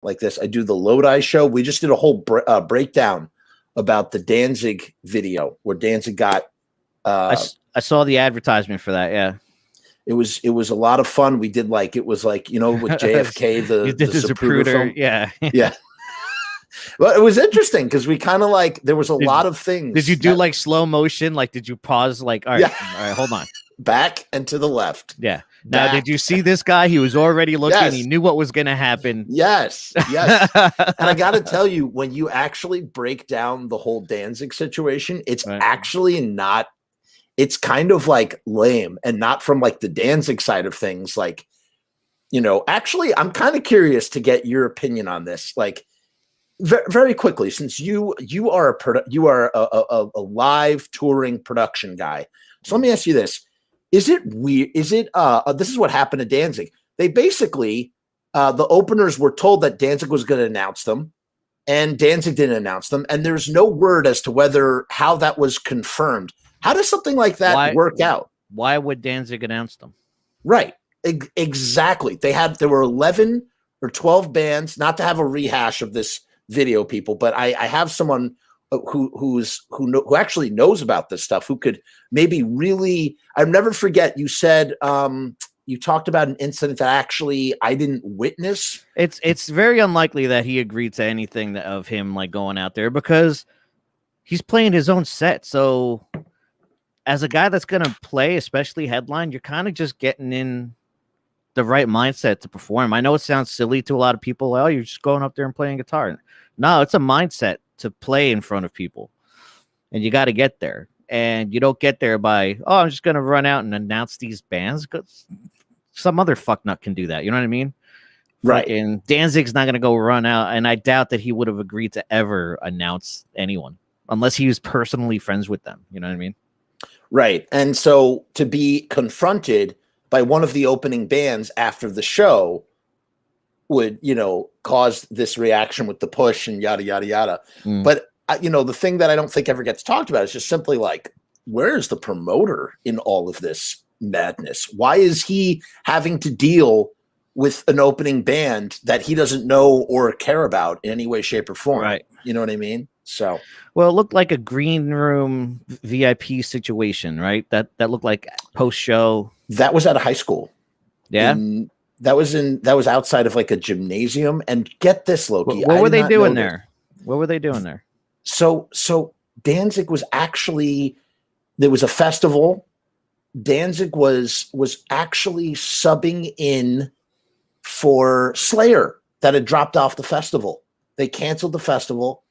like this. I do the Lodi show. We just did a whole breakdown about the Danzig video where Danzig got. I saw the advertisement for that. Yeah. It was a lot of fun. We did it was with JFK, the Zapruder film. Yeah. Yeah. Well, it was interesting because we kind of there was a lot of things. Did you do slow motion? Did you pause? All right, all right, hold on. Back and to the left. Yeah. Now, did you see this guy? He was already looking. Yes. He knew what was going to happen. Yes. Yes. And I got to tell you, when you actually break down the whole Danzig situation, it's actually not. It's kind of lame, and not from the Danzig side of things. Actually, I'm kind of curious to get your opinion on this. Very quickly, since you are a live touring production guy. So let me ask you this. Is it weird? Is it this is what happened to Danzig. They basically the openers were told that Danzig was going to announce them, and Danzig didn't announce them, and there's no word as to how that was confirmed. How does something like that work out? Why would Danzig announce them? Right. Exactly. There were 11 or 12 bands, not to have a rehash of this video, people, but I have someone who actually knows about this stuff, who could maybe really. I'll never forget. You said you talked about an incident that actually I didn't witness. It's very unlikely that he agreed to anything of him going out there, because he's playing his own set. So as a guy that's going to play, especially headline, you're kind of just getting in the right mindset to perform. I know it sounds silly to a lot of people. Oh, you're just going up there and playing guitar. No, it's a mindset to play in front of people, and you got to get there. And you don't get there by, I'm just going to run out and announce these bands, because some other fucknut can do that. You know what I mean? Right. And Danzig's not going to go run out. And I doubt that he would have agreed to ever announce anyone unless he was personally friends with them. You know what I mean? Right. And so to be confronted by one of the opening bands after the show would, cause this reaction with the push and yada, yada, yada. But, the thing that I don't think ever gets talked about is just simply where's the promoter in all of this madness? Why is he having to deal with an opening band that he doesn't know or care about in any way, shape, or form? Right. You know what I mean? So, well, it looked like a green room VIP situation, right? That looked like post show. That was at a high school. Yeah. That was outside of a gymnasium. And get this, Loki. What were they doing there? What were they doing there? So Danzig was actually, there was a festival. Danzig was actually subbing in for Slayer that had dropped off the festival. They canceled the festival.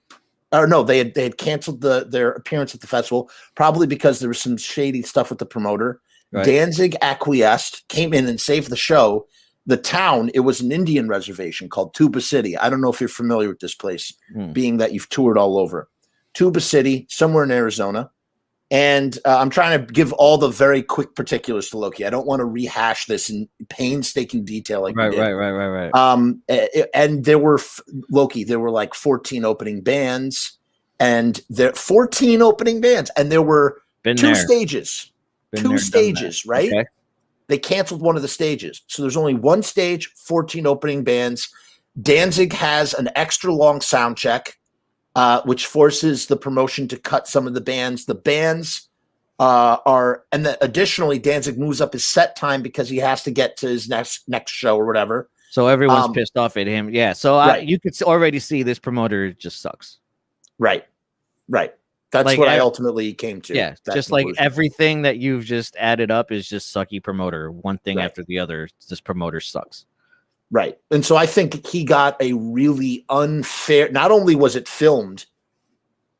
Or no, they had canceled their appearance at the festival, probably because there was some shady stuff with the promoter. Right. Danzig acquiesced, came in and saved the show. The town, it was an Indian reservation called Tuba City. I don't know if you're familiar with this place, being that you've toured all over. Tuba City, somewhere in Arizona. And I'm trying to give all the very quick particulars to Loki. I don't want to rehash this in painstaking detail. Right. And there were, Loki, there were 14 opening bands. And there 14 opening bands. And there were two stages. Right? Okay. They canceled one of the stages. So there's only one stage, 14 opening bands. Danzig has an extra long sound check, which forces the promotion to cut some of the bands. The bands additionally, Danzig moves up his set time because he has to get to his next show or whatever. So everyone's pissed off at him. Yeah. So right. You could already see this promoter just sucks. Right. That's what I ultimately came to. Yeah, just conclusion. Everything that you've just added up is just sucky promoter. One thing after the other. This promoter sucks. Right. And so I think he got a really unfair, not only was it filmed,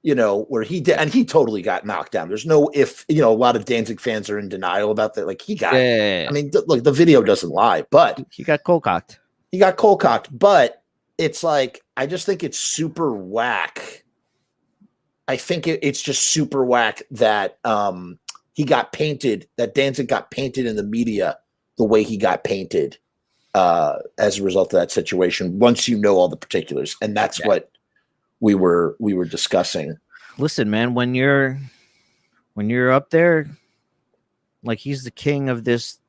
where he did, and he totally got knocked down. There's no a lot of Danzig fans are in denial about that. He got, I mean, look, the video doesn't lie, but he got cold-cocked. But it's I just think it's super whack. I think it's just super whack that he got painted, that Danzig got painted in the media the way he got painted as a result of that situation, once you know all the particulars. And that's what we were discussing. Listen, man, when you're up there, he's the king of this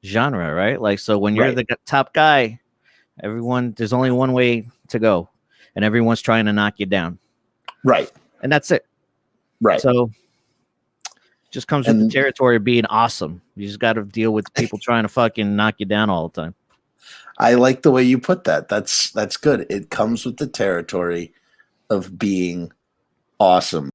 genre, right? So when you're the top guy, There's only one way to go, and everyone's trying to knock you down. Right. And that's it. Right. So just comes with the territory of being awesome. You just got to deal with people trying to fucking knock you down all the time. I like the way you put that. That's good. It comes with the territory of being awesome.